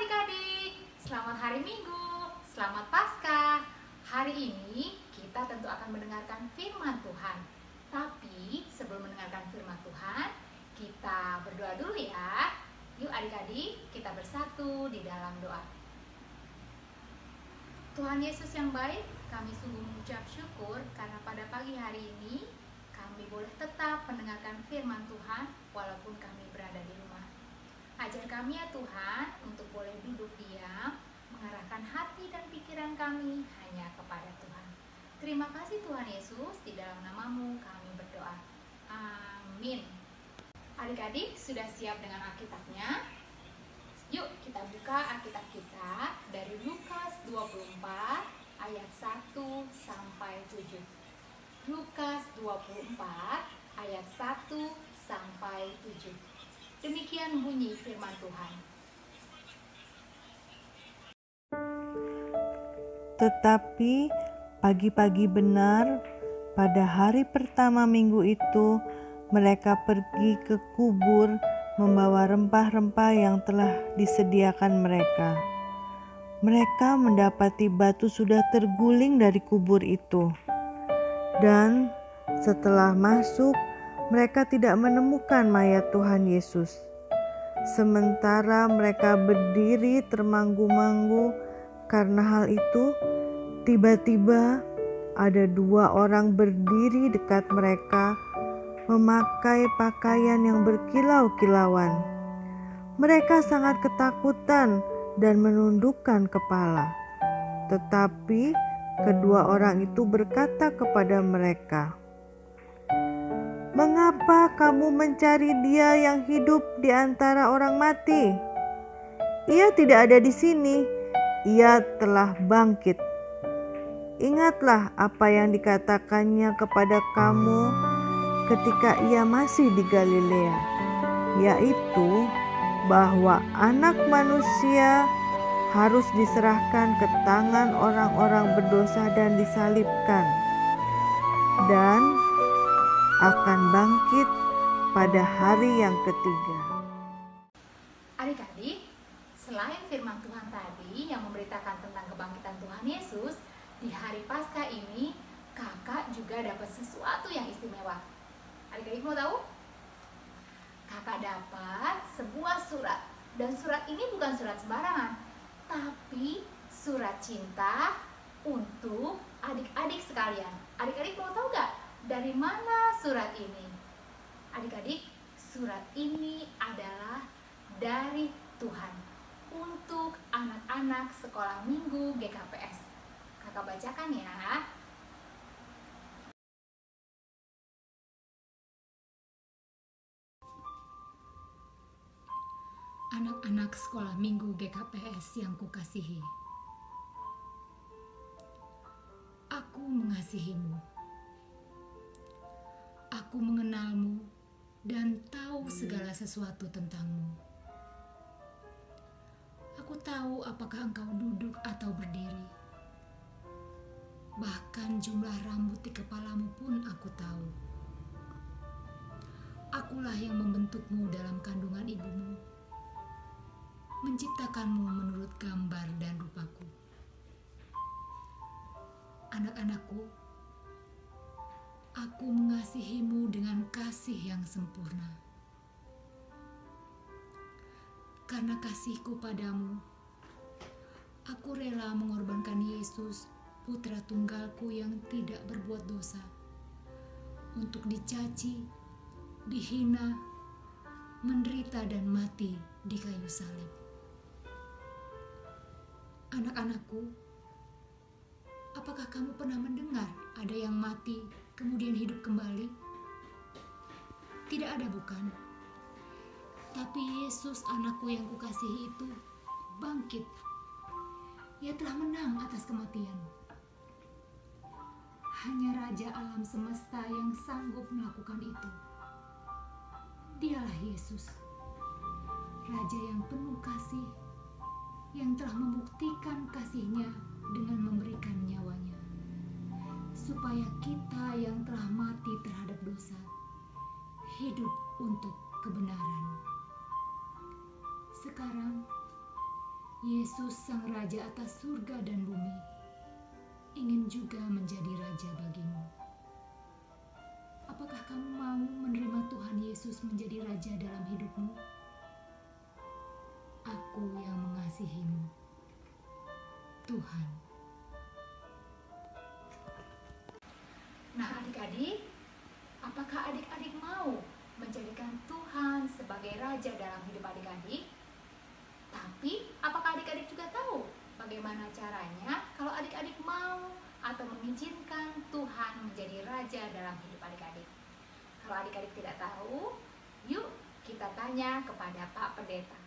adik-adik, selamat hari Minggu, selamat Paskah. Hari ini kita tentu akan mendengarkan firman Tuhan. Tapi sebelum mendengarkan firman Tuhan, kita berdoa dulu ya. Yuk adik-adik, kita bersatu di dalam doa. Tuhan Yesus yang baik, kami sungguh mengucap syukur karena pada pagi hari ini kami boleh tetap mendengarkan firman Tuhan walaupun kami berada di rumah. Ajar kami ya Tuhan untuk boleh duduk diam, mengarahkan hati dan pikiran kami hanya kepada Tuhan. Terima kasih Tuhan Yesus, di dalam nama-Mu kami berdoa. Amin. Adik-adik sudah siap dengan Alkitabnya? Yuk kita buka Alkitab kita dari Lukas 24 ayat 1 sampai 7. Lukas 24 ayat 1 sampai 7. Demikian bunyi firman Tuhan. Tetapi pagi-pagi benar, pada hari pertama minggu itu, mereka pergi ke kubur membawa rempah-rempah yang telah disediakan mereka. Mereka mendapati batu sudah terguling dari kubur itu. Dan setelah masuk, mereka tidak menemukan mayat Tuhan Yesus. Sementara mereka berdiri termanggu-manggu karena hal itu, tiba-tiba ada dua orang berdiri dekat mereka, memakai pakaian yang berkilau-kilauan. Mereka sangat ketakutan dan menundukkan kepala. Tetapi kedua orang itu berkata kepada mereka, "Mengapa kamu mencari Dia yang hidup di antara orang mati? Ia tidak ada di sini, Ia telah bangkit. Ingatlah apa yang dikatakannya kepada kamu ketika Ia masih di Galilea, yaitu bahwa Anak Manusia harus diserahkan ke tangan orang-orang berdosa dan disalibkan, dan akan bangkit pada hari yang ketiga." Adik-adik, selain firman Tuhan tadi yang memberitakan tentang kebangkitan Tuhan Yesus, di hari Paskah ini kakak juga dapat sesuatu yang istimewa. Adik-adik mau tahu? Kakak dapat sebuah surat, dan surat ini bukan surat sembarangan, tapi surat cinta untuk adik-adik sekalian. Adik-adik mau tahu gak dari mana surat ini? Adik-adik, surat ini adalah dari Tuhan untuk anak-anak sekolah minggu GKPS. Kakak bacakan ya. Anak-anak sekolah minggu GKPS yang kukasihi, aku mengasihimu. Aku mengenalmu dan tahu segala sesuatu tentangmu. Aku tahu apakah engkau duduk atau berdiri. Bahkan jumlah rambut di kepalamu pun aku tahu. Akulah yang membentukmu dalam kandungan ibumu, menciptakanmu menurut gambar dan rupaku. Anak-anakku, aku mengasihimu dengan kasih yang sempurna. Karena kasihku padamu, aku rela mengorbankan Yesus, putra tunggalku yang tidak berbuat dosa, untuk dicaci, dihina, menderita dan mati di kayu salib. Anak-anakku, apakah kamu pernah mendengar ada yang mati kemudian hidup kembali? Tidak ada, bukan? Tapi Yesus, anakku yang kukasihi itu, bangkit. Ia telah menang atas kematian. Hanya Raja alam semesta yang sanggup melakukan itu. Dialah Yesus, Raja yang penuh kasih, yang telah membuktikan kasih-Nya dengan memberikan nyawanya, supaya kita yang telah mati terhadap dosa, hidup untuk kebenaran. Sekarang Yesus Sang Raja atas surga dan bumi ingin juga menjadi Raja bagimu. Apakah kamu mau menerima Tuhan Yesus menjadi Raja dalam hidupmu? Aku yang mengasihimu, Tuhan. Nah adik-adik, apakah adik-adik mau menjadikan Tuhan sebagai Raja dalam hidup adik-adik? Tapi apakah adik-adik juga tahu bagaimana caranya kalau adik-adik mau atau mengizinkan Tuhan menjadi Raja dalam hidup adik-adik? Kalau adik-adik tidak tahu, yuk kita tanya kepada Pak Pendeta.